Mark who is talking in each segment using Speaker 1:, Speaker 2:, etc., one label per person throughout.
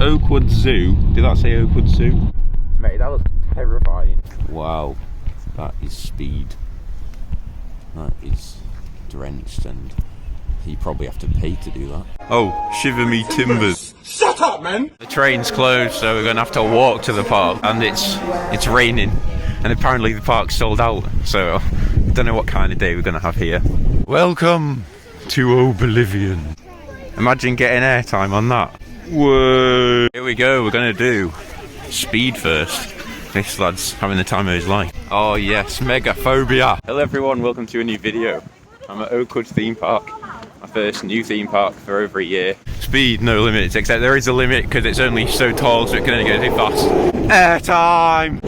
Speaker 1: Oakwood Zoo. Did that say Oakwood Zoo? Mate, that looks terrifying. Wow, that is speed. That is drenched, and you probably have to pay to do that. Oh, shiver me timbers.
Speaker 2: Shut up, man!
Speaker 1: The train's closed, so we're going to have to walk to the park, and it's raining, and apparently the park's sold out, so I don't know what kind of day we're going to have here. Welcome to Oblivion. Imagine getting airtime on that. Whoa! Here we go, we're going to do speed first. This lad's having the time of his life. Oh yes, Megaphobia! Hello everyone, welcome to a new video. I'm at Oakwood Theme Park. My first new theme park for over a year. Speed, no limits, except there is a limit because it's only so tall, so it can only go too fast. Airtime!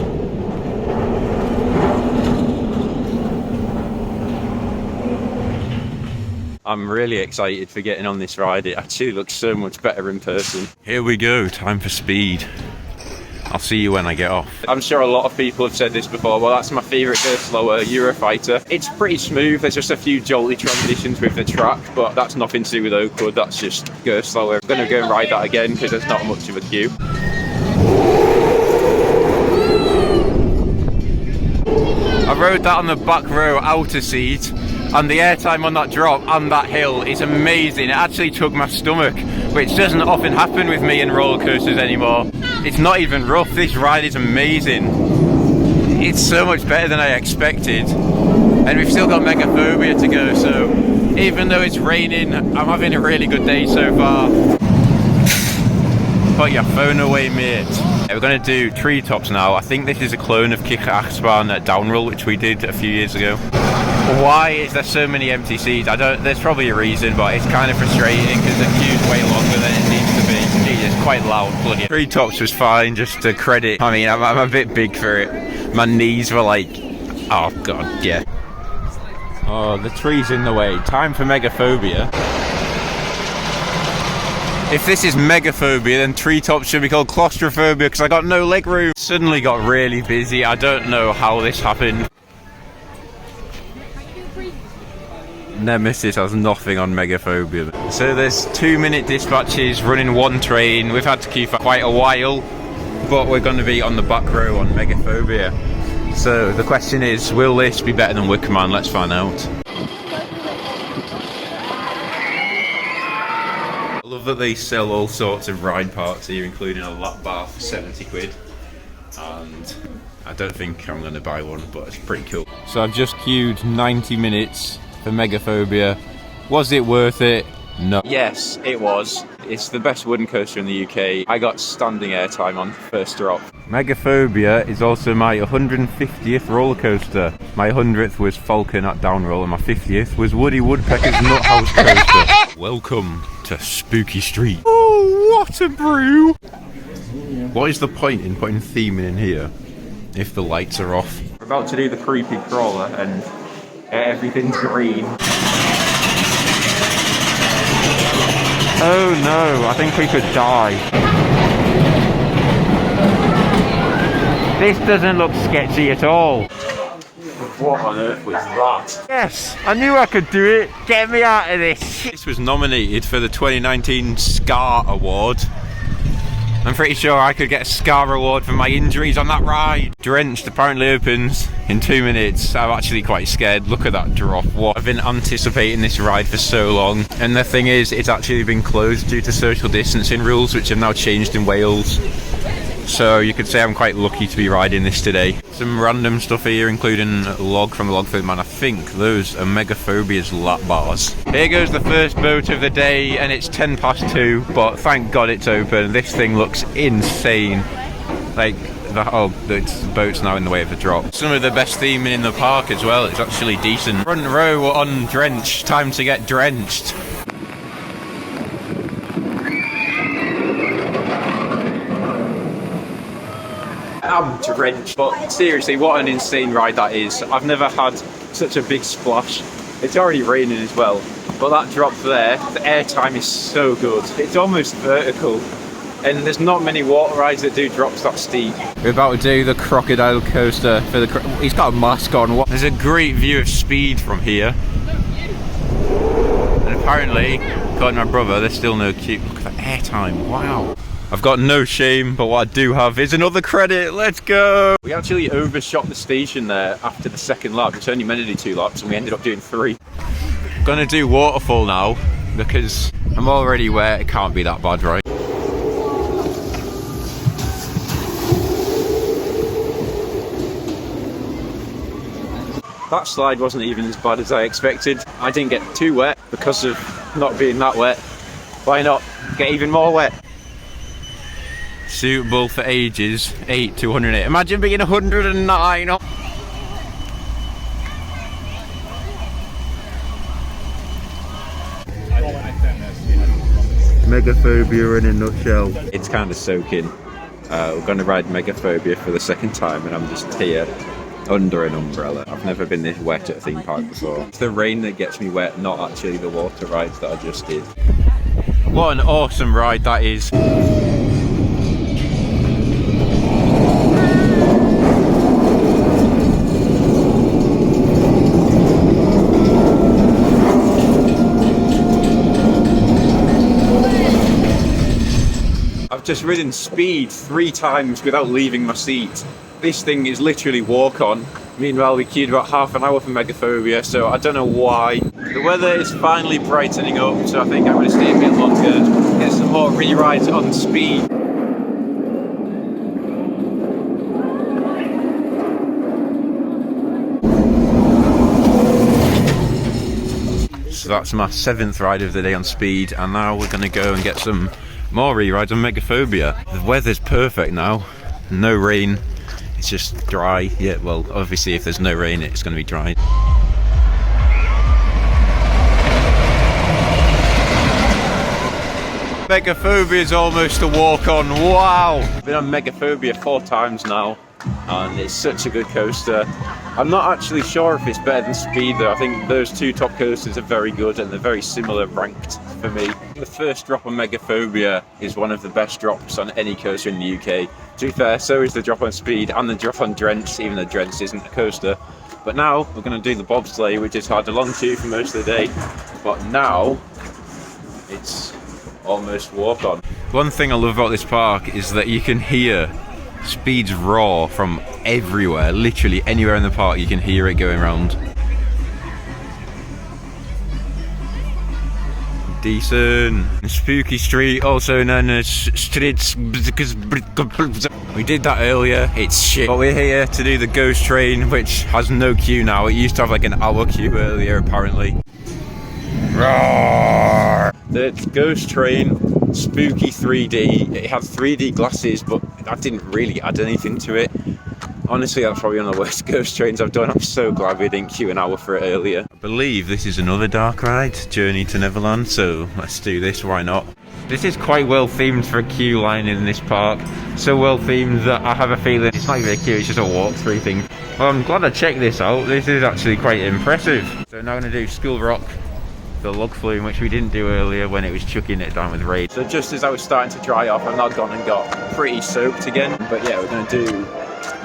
Speaker 1: I'm really excited for getting on this ride. It actually looks so much better in person. Here we go, time for speed. I'll see you when I get off. I'm sure a lot of people have said this before, well that's my favourite go slower Eurofighter. It's pretty smooth, there's just a few jolty transitions with the track, but that's nothing to do with Oakwood, that's just go slower. I'm going to go and ride that again because there's not much of a queue. I rode that on the back row outer seat, and the airtime on that drop and that hill is amazing. It actually took my stomach, which doesn't often happen with me in roller coasters anymore. It's not even rough, this ride is amazing. It's so much better than I expected. And we've still got Megaphobia to go, so even though it's raining, I'm having a really good day so far. Put your phone away, mate. We're going to do treetops now. I think this is a clone of Kick Achtbaan at Downroll, which we did a few years ago. Why is there so many empty seats? There's probably a reason, but it's kind of frustrating because the queue's way longer than it needs to be. It's quite loud, bloody. Treetops was fine, just to credit. I mean, I'm a bit big for it. My knees were like, oh god, yeah. Oh, the tree's in the way. Time for Megaphobia. If this is Megaphobia, then treetops should be called claustrophobia because I got no leg room. Suddenly got really busy. I don't know how this happened. Nemesis has nothing on Megaphobia. So there's 2-minute dispatches running one train. We've had to queue for quite a while, but we're going to be on the back row on Megaphobia. So the question is, will this be better than Wickerman? Let's find out. I love that they sell all sorts of ride parts here, including a lap bar for 70 quid. And I don't think I'm going to buy one, but it's pretty cool. So I've just queued 90 minutes for Megaphobia. Was it worth it? No. Yes, it was. It's the best wooden coaster in the UK. I got standing airtime on first drop. Megaphobia is also my 150th roller coaster. My 100th was Falcon at Downroll, and my 50th was Woody Woodpecker's Nuthouse coaster. Welcome to Spooky Street. Oh, what a brew! What is the point in putting theming in here if the lights are off? We're about to do the creepy crawler and everything's green. Oh no, I think we could die. This doesn't look sketchy at all. What on earth was that? Yes, I knew I could do it. Get me out of this. This was nominated for the 2019 Scar Award. I'm pretty sure I could get a Scar Award for my injuries on that ride. Drenched apparently opens in 2 minutes. I'm actually quite scared. Look at that drop. What? I've been anticipating this ride for so long. And the thing is, it's actually been closed due to social distancing rules, which have now changed in Wales. So you could say I'm quite lucky to be riding this today. Some random stuff here, including a log from the Log Food Man. I think those are Megaphobia's lap bars. Here goes the first boat of the day, and it's 2:10, but thank God it's open. This thing looks insane. Like, the boat's now in the way of the drop. Some of the best theming in the park as well. It's actually decent. Front row on Drenched. Time to get drenched. I'm drenched, but seriously, what an insane ride that is. I've never had such a big splash. It's already raining as well, but that drop there, the airtime is so good. It's almost vertical, and there's not many water rides that do drops that steep. We're about to do the Crocodile Coaster for the... He's got a mask on. There's a great view of speed from here. And apparently, according to my brother, there's still no queue. Look at that airtime, wow. I've got no shame, but what I do have is another credit. Let's go! We actually overshot the station there after the second lap. It's only meant to do 2 laps and we ended up doing 3. Gonna do waterfall now because I'm already wet. It can't be that bad, right? That slide wasn't even as bad as I expected. I didn't get too wet because of not being that wet. Why not get even more wet? Suitable for ages 8 to 108. Imagine being 109. Megaphobia in a nutshell. It's kind of soaking. We're going to ride Megaphobia for the second time and I'm just here under an umbrella. I've never been this wet at a theme park before. It's the rain that gets me wet, not actually the water rides that I just did. What an awesome ride that is. I've just ridden speed 3 times without leaving my seat. This thing is literally walk on. Meanwhile, we queued about half an hour for Megaphobia, so I don't know why. The weather is finally brightening up, so I think I'm going to stay a bit longer, get some more re-rides on speed. So that's my 7th ride of the day on speed, and now we're going to go and get some more re-rides on Megaphobia. The weather's perfect now, no rain. It's just dry. Yeah, well, obviously if there's no rain, it's going to be dry. Megaphobia is almost a walk-on. Wow! I've been on Megaphobia 4 times now, and it's such a good coaster. I'm not actually sure if it's better than Speed though. I think those 2 top coasters are very good and they're very similar ranked for me. The first drop on Megaphobia is one of the best drops on any coaster in the UK. To be fair, so is the drop on Speed and the drop on Drenched, even though Drenched isn't a coaster. But now we're going to do the bobsleigh, which has had a long queue for most of the day. But now it's almost walk on. One thing I love about this park is that you can hear Speed's roar from everywhere. Literally anywhere in the park you can hear it going around. Decent. Spooky Street, also known as Streets. We did that earlier, it's shit. But we're here to do the ghost train, which has no queue now. It used to have like an hour queue earlier apparently. Roar! The ghost train, spooky 3D. It had 3D glasses, but that didn't really add anything to it. Honestly, that's probably one of the worst ghost trains I've done. I'm so glad we didn't queue an hour for it earlier. I believe this is another dark ride, Journey to Neverland, so let's do this, why not? This is quite well themed for a queue line in this park. So well themed that I have a feeling it's not even a queue, it's just a walk-through thing. Well, I'm glad I checked this out. This is actually quite impressive. So now I'm going to do School Rock, the log flume, which we didn't do earlier when it was chucking it down with rain. So just as I was starting to dry off, I've now gone and got pretty soaked again. But yeah, we're going to do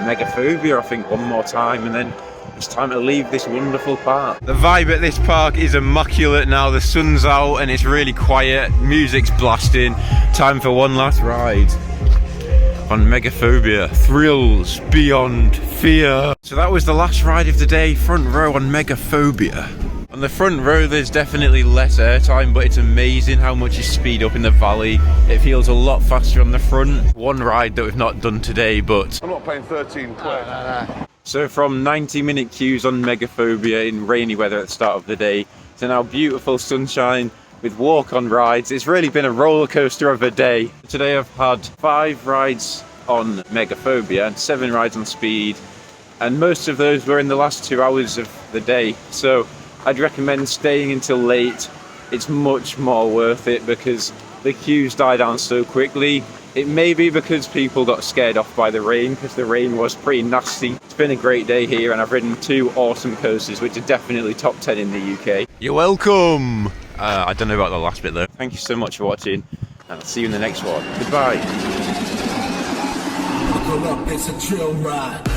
Speaker 1: Megaphobia, I think, one more time, and then it's time to leave this wonderful park. The vibe at this park is immaculate now. The sun's out and it's really quiet, music's blasting. Time for one last ride on Megaphobia Thrills Beyond Fear. So that was the last ride of the day, front row on Megaphobia. On the front row there's definitely less airtime, but it's amazing how much you speed up in the valley. It feels a lot faster on the front. One ride that we've not done today, but
Speaker 2: I'm not paying 13 quid.
Speaker 1: So from 90-minute queues on Megaphobia in rainy weather at the start of the day to now beautiful sunshine with walk-on rides, it's really been a roller coaster of a day. Today I've had 5 rides on Megaphobia and 7 rides on Speed, and most of those were in the last 2 hours of the day. So I'd recommend staying until late. It's much more worth it because the queues die down so quickly. It may be because people got scared off by the rain, because the rain was pretty nasty. It's been a great day here and I've ridden 2 awesome coasters, which are definitely top 10 in the UK. You're welcome! I don't know about the last bit though. Thank you so much for watching, and I'll see you in the next one. Goodbye!
Speaker 3: Buckle up, it's a thrill ride.